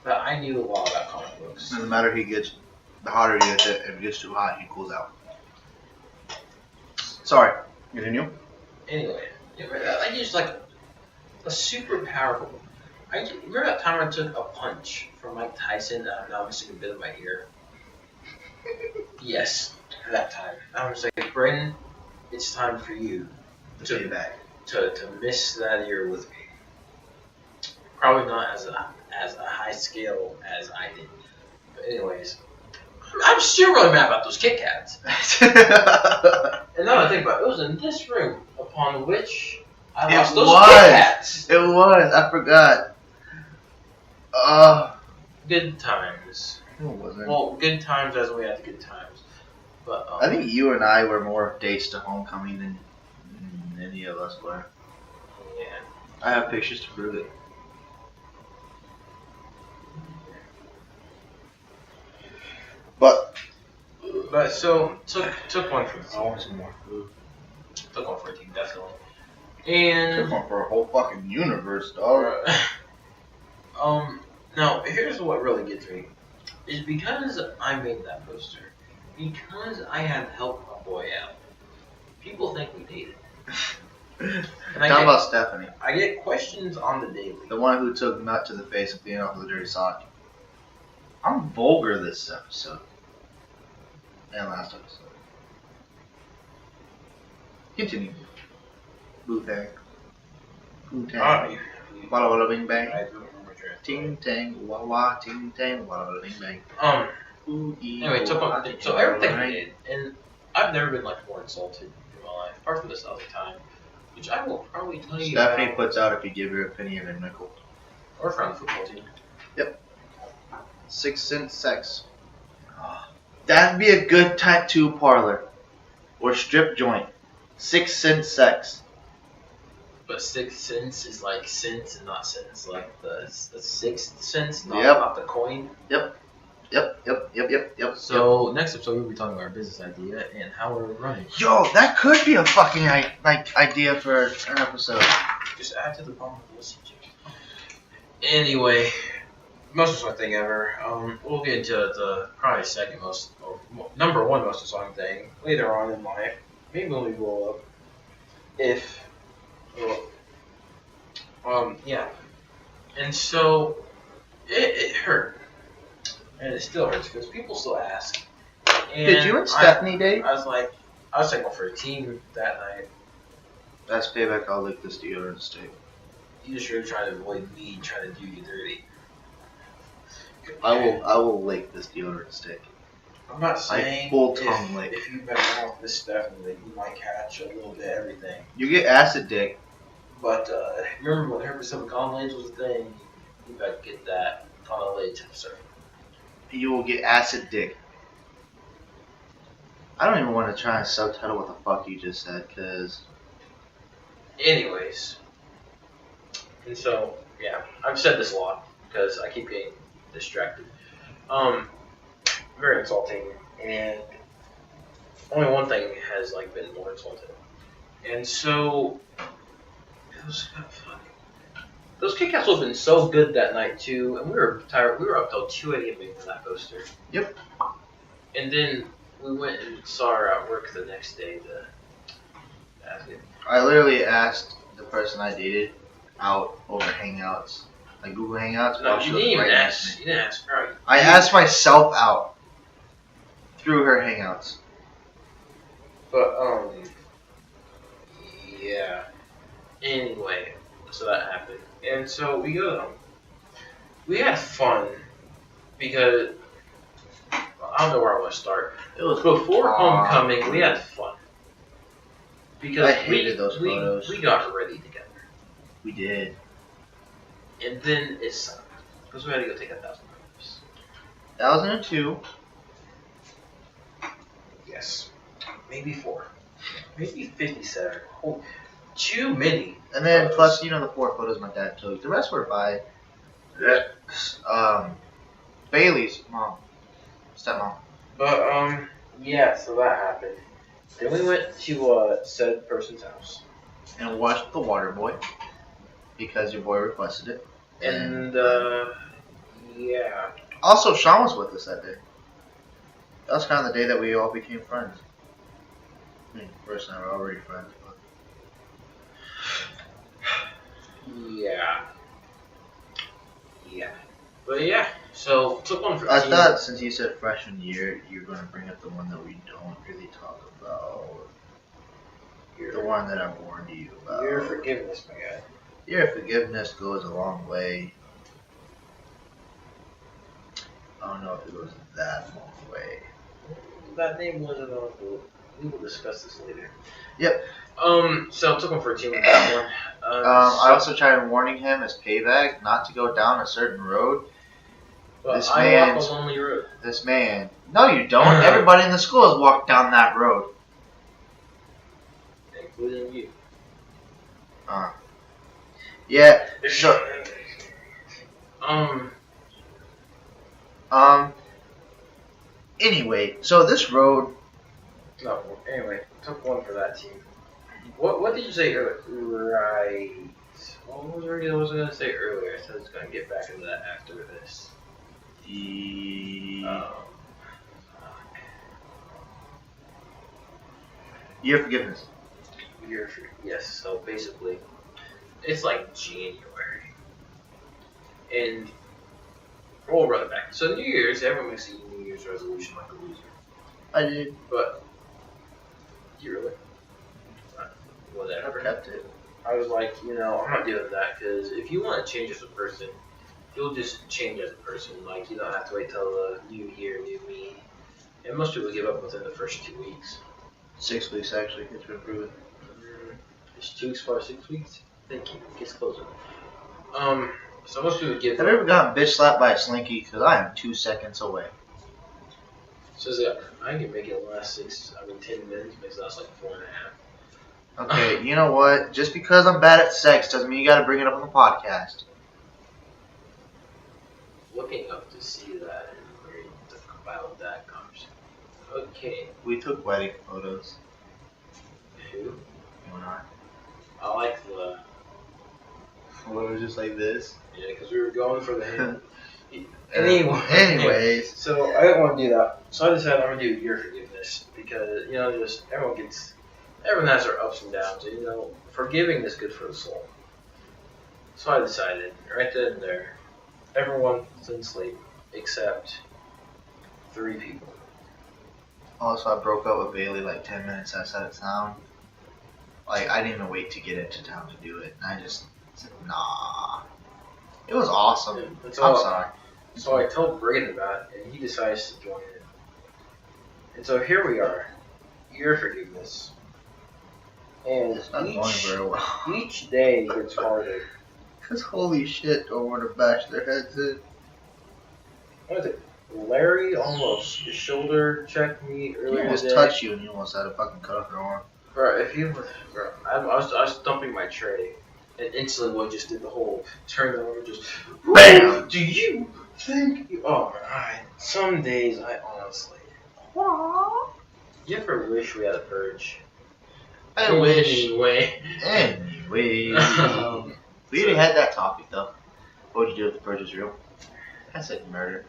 that I knew a lot about comic books. Doesn't matter. The hotter he gets, if it gets too hot, he cools out. Sorry, continue. Anyway, I used like a super powerful. Remember that time I took a punch from Mike Tyson and I'm now missing a bit of my ear? Yes, that time. I was like, Brayden, it's time for you to miss that ear with me. Probably not as a high scale as I did. But anyways, I'm still really mad about those Kit Kats. And now I think about it, it was in this room upon which I lost those Kit Kats. It was. I forgot. Good times. No, it wasn't. Well, good times as we had the good times. But I think you and I were more dates to homecoming than any of us were. Yeah. I have pictures to prove it. But so took one for the team. I want some more food. Took one for a team, definitely. And took one for a whole fucking universe, dog. Now here's what really gets me. Is because I made that poster. Because I had to help my boy out. People think we dated. Talk about Stephanie. I get questions on the daily. The one who took nut to the face and cleaned off with a dirty sock. I'm vulgar this episode. And last episode. Continue. Boo tang. Boo tang. Walla walla bing bang. I do remember your Ting tang wah wah ting tang walla walla bing bang. Anyway, so everything we did, and I've never been like more insulted in my life, apart from this other time, which I will probably tell you. Stephanie puts out if you give your opinion a nickel. Or from the football team. Yep. 6 cent sex. That'd be a good tattoo parlor. Or strip joint. 6 cent sex. But 6 cents is like cents and not cents, like the 6th sense, not the coin. Yep. So next episode we'll be talking about our business idea and how we're running. Yo, that could be a fucking idea for an episode. Just add to the problem of listening. Anyway, most exciting thing ever. We'll get into the probably second most, or number one most exciting thing later on in life. Maybe when we grow up. Yeah. And so it hurt. And it still hurts because people still ask. And did you and Stephanie date? I was thankful for a team that night. That's payback. I'll lick this deodorant stick. You just really trying to avoid me trying to do you dirty. I will lick this deodorant stick. I'm not saying full tongue lick. If you back off this stuff, that you might catch a little bit of everything. You get acid dick. But remember when herpes simplex was a thing? You better get that on a late episode. You will get acid dick. I don't even want to try and subtitle what the fuck you just said, cause. Anyways, and so yeah, I've said this a lot because I keep getting distracted. Very insulting, and only one thing has like been more insulting, and so those Kit Kats would have been so good that night too, and we were tired. We were up till 2 a.m. making that poster. Yep. And then we went and saw her at work the next day to ask it. I literally asked the person I dated out over Hangouts, like Google Hangouts. No, you didn't even ask. You didn't ask her. I asked myself out. through her hangouts. But yeah. Anyway, so that happened, and so we go home. We had fun because I don't know where I want to start. It was Before homecoming. We had fun because I hated those photos. We got ready together. We did. And then it sucked because we had to go take 1,000 photos. 1,002. Yes, maybe 4, maybe 57. Oh, too many. And then photos. plus, you know, the 4 photos my dad took. The rest were by Bailey's mom, stepmom. But yeah. So that happened. Then we went to said person's house. And watched The Water Boy because your boy requested it. And yeah. Also, Sean was with us that day. That was kind of the day that we all became friends. I mean, Bruce and I were already friends, but Yeah. Yeah. But yeah, so took one for I team. thought since you said freshman year, you were going to bring up the one that we don't really talk about. The one that I warned you about. Your forgiveness, my guy. Your forgiveness goes a long way. I don't know if it goes that long way. That name wasn't on the. We will discuss this later. Yep. So took one for a team with that one. I also tried warning him as payback not to go down a certain road. But This I man. walk a lonely road. This man. No, you don't. Everybody in the school has walked down that road. Including you. Yeah. So. Anyway, so this road. No. Anyway, took one for that team. What did you say earlier? Right. What was I gonna say earlier? I said I was gonna get back into that after this. Your forgiveness. Yes. So basically, it's like January, and we'll run it back. So New Year's, everyone makes a New Year's resolution like a loser. I did. But you really? Whatever. Kept it. I was like, I'm not doing that because if you want to change as a person, you'll just change as a person. Like, you don't have to wait till the new year, new me. And most people give up within the first 2 weeks. 6 weeks actually. It's been proven. It's 2 weeks for 6 weeks. Thank you. Gets closer. So most people give up. Have you ever gotten bitch slapped by a slinky? Because I am 2 seconds away. So I can make it last 10 minutes. Makes it last like 4.5. Okay, you know what? Just because I'm bad at sex doesn't mean you gotta bring it up on the podcast. Looking up to see that and ready to compile that conversation. Okay. We took wedding photos. Who? You and I. I like the. Well, it was just like this. Yeah, because we were going for the hand. Anyways. So I didn't want to do that. So I decided I'm gonna do your forgiveness because just everyone has their ups and downs. And, forgiving is good for the soul. So I decided right then and there, everyone's in sleep except 3 people. Also, I broke up with Bailey like 10 minutes outside of town. Like, I didn't even wait to get into town to do it. And I just said, nah. It was awesome. I'm sorry. So I told Braden about it, and he decides to join it. And so here we are, your forgiveness. And It's not going very well. Each day gets harder. Because holy shit, don't want to bash their heads in. What is it? Larry almost shoulder checked me earlier He almost today. touched you and you almost had a fucking cut off your arm. Bro, I was thumping my tray, and instantly one just did the whole turn over, just BAM! Do you think? Oh man, some days I honestly. You ever wish we had a purge? I wish. Anyway. We already had that topic though. What would you do if the purge was real? I said murder.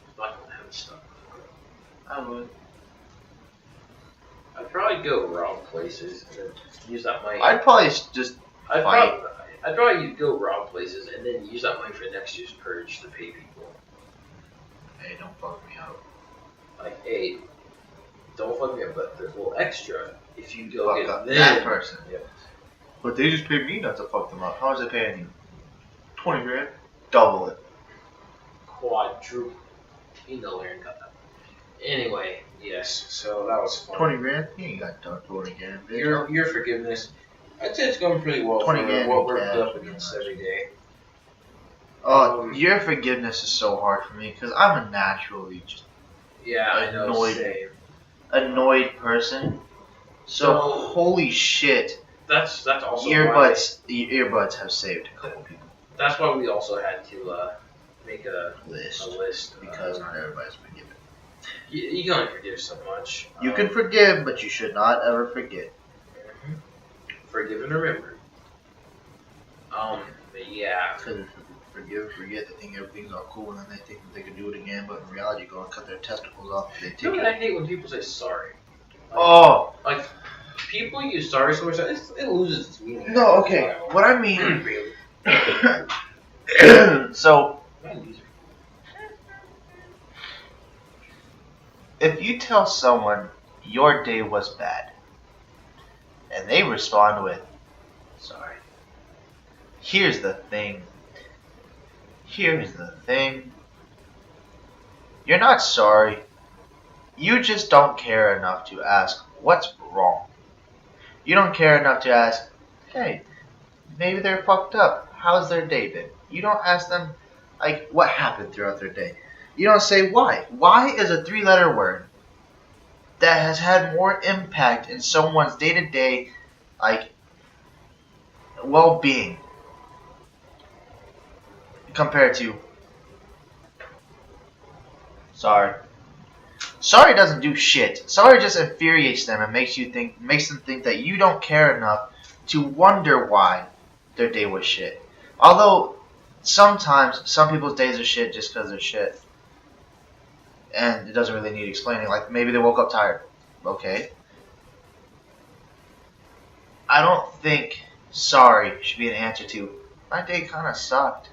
I'm not gonna have stuff. I would. I'd probably go rob places and then use that money. I'd probably just fight. I'd probably go rob places and then use that money for next year's purge to pay people. Hey, don't fuck me up. like, hey, don't fuck me up, but there's a little extra if you go Fuck get up them. that person. Yeah. But they just paid me not to fuck them up. How much they paying you? 20 grand? Double it. Quadruple. You know, Aaron got that. Anyway, yes, so that was fun. 20 grand? You ain't got 20 grand. Your forgiveness, I'd say it's going pretty well 20 for grand what we're cash, up against every day. Your forgiveness is so hard for me because I'm a naturally just annoyed person. So holy shit. That's also earbuds have saved a couple people. That's why we also had to make a list because not everybody's forgiven. You can only forgive so much. You can forgive, but you should not ever forget. Mm-hmm. Forgive and remember. But yeah. Forget, they think everything's all cool, and then they think that they can do it again, but in reality, go and cut their testicles off. They take I hate when people say sorry. Like people use sorry so much, it loses its meaning. No, okay. What I mean. So. If you tell someone your day was bad, and they respond with, sorry. Here's the thing. You're not sorry. You just don't care enough to ask what's wrong. You don't care enough to ask, hey, maybe they're fucked up. How's their day been? You don't ask them, like, what happened throughout their day. You don't say why. Why is a 3-letter word that has had more impact in someone's day-to-day, like, well-being compared to sorry. Sorry doesn't do shit. Sorry just infuriates them and makes them think that you don't care enough to wonder why their day was shit. Although sometimes some people's days are shit just because they're shit. And it doesn't really need explaining. Like maybe they woke up tired. Okay. I don't think sorry should be an answer to my day kind of sucked.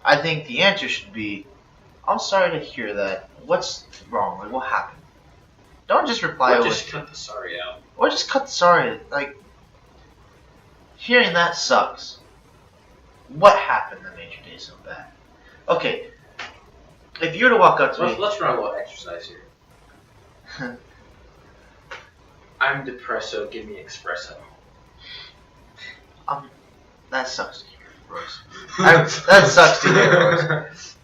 I think the answer should be, I'm sorry to hear that. What's wrong? Like, what happened? Don't just reply with... just cut the sorry out. Or just cut the sorry. Like, hearing that sucks. What happened that made your day so bad? Okay. If you were to walk up to me... Let's run a little exercise here. I'm depressed, so give me espresso. That sucks to hear, Royce. That sucks to hear, Royce.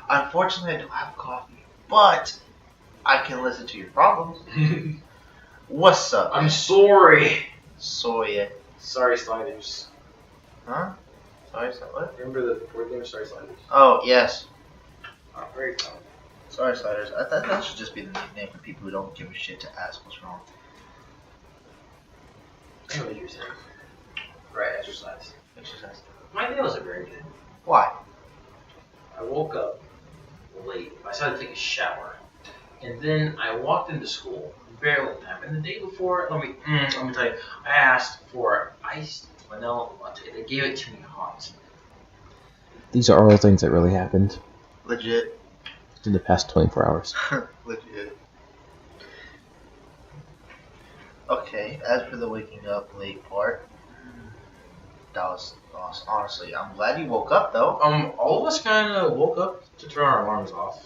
Unfortunately, I don't have coffee, but I can listen to your problems. What's up? I'm sorry. Sorry, Sliders. Huh? Sorry, what? Remember the board game Sorry Sliders? Oh, yes. Oh, very fun. Sorry, Sliders. That should just be the nickname for people who don't give a shit to ask what's wrong. I know what you're saying. Right, exercise. My day wasn't very good. Why? I woke up late. I decided to take a shower. And then I walked into school, barely in time. And the day before, let me tell you, I asked for iced vanilla latte. They gave it to me hot. These are all things that really happened. Legit. In the past 24 hours. Legit. Okay, as for the waking up late part, that was honestly, I'm glad you woke up though. All of us kind of woke up to turn our alarms off.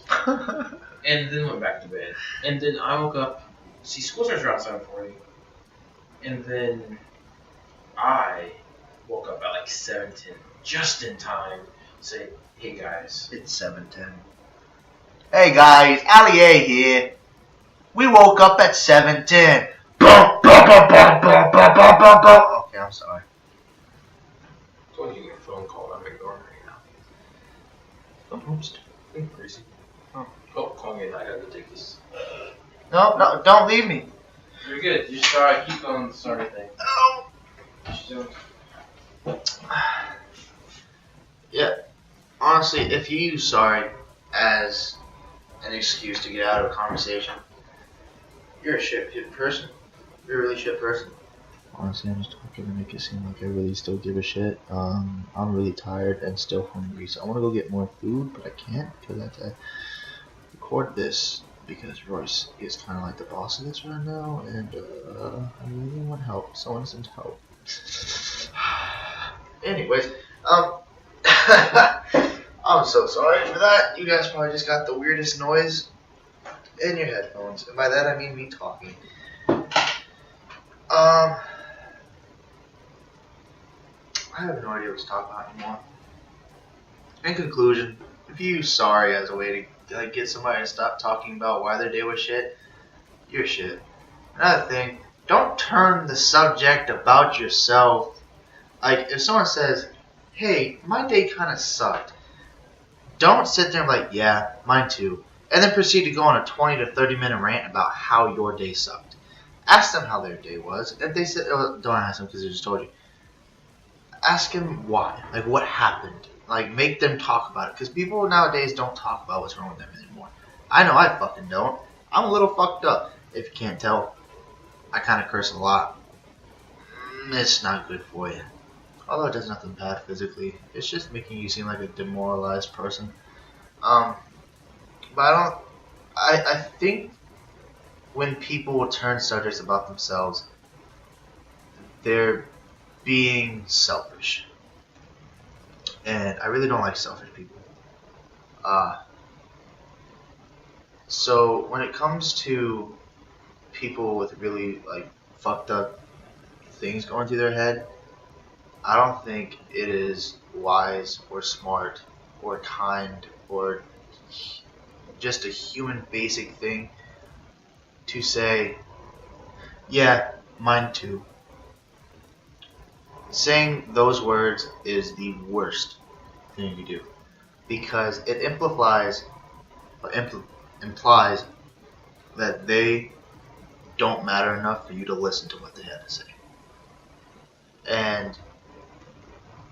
And then went back to bed. And then I woke up, see, school starts around 7:40. And then I woke up at like 7:10, just in time to say, hey guys. It's 7:10. Hey guys, Ali A here. We woke up at 7:10. Okay, I'm sorry. When you get a phone call, I'm ignoring it now. Oops. Crazy. Oh, call me. I gotta go take this. No, don't leave me. You're good. You're sorry. Keep going with the sorry thing. Yeah. Honestly, if you use sorry as an excuse to get out of a conversation, you're a shit person. You're a really shit person. Honestly, I'm just talking to make it seem like I really still give a shit. I'm really tired and still hungry, so I want to go get more food, but I can't because I have to record this because Royce is kind of like the boss of this right now, and I really want help. Someone send help. Anyways, I'm so sorry for that. You guys probably just got the weirdest noise in your headphones, and by that I mean me talking. I have no idea what to talk about anymore. In conclusion, if you use sorry as a way to like get somebody to stop talking about why their day was shit, you're shit. Another thing, don't turn the subject about yourself. Like if someone says, "Hey, my day kind of sucked," don't sit there and be like, "Yeah, mine too," and then proceed to go on a 20 to 30-minute rant about how your day sucked. Ask them how their day was. If they said, oh, don't ask them because they just told you. Ask them why. Like, what happened? Like, make them talk about it. Because people nowadays don't talk about what's wrong with them anymore. I know I fucking don't. I'm a little fucked up. If you can't tell, I kind of curse a lot. It's not good for you. Although it does nothing bad physically. It's just making you seem like a demoralized person. But I think when people turn subjects about themselves, they're being selfish. And I really don't like selfish people. So when it comes to people with really like fucked up things going through their head, I don't think it is wise or smart or kind or just a human basic thing to say, yeah, mine too. Saying those words is the worst thing to do because it implies that they don't matter enough for you to listen to what they have to say. And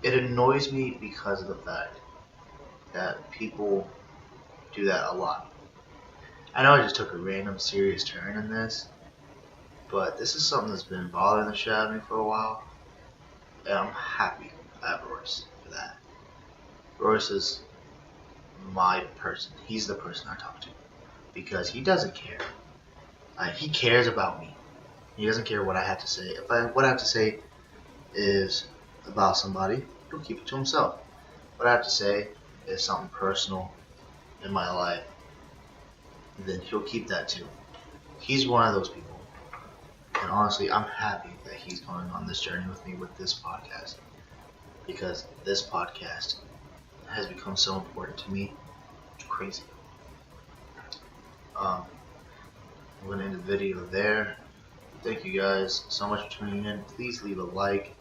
it annoys me because of the fact that people do that a lot. I know I just took a random serious turn in this, but this is something that's been bothering the shit out of me for a while, and I'm happy at Royce for that. Royce is my person. He's the person I talk to because he doesn't care. He cares about me. He doesn't care what I have to say. What I have to say is about somebody, he'll keep it to himself. What I have to say is something personal in my life, then he'll keep that too. He's one of those people. And honestly, I'm happy that he's going on this journey with me with this podcast. Because this podcast has become so important to me. It's crazy. I'm going to end the video there. Thank you guys so much for tuning in. Please leave a like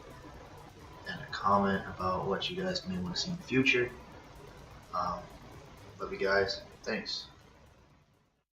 and a comment about what you guys may want to see in the future. Love you guys. Thanks.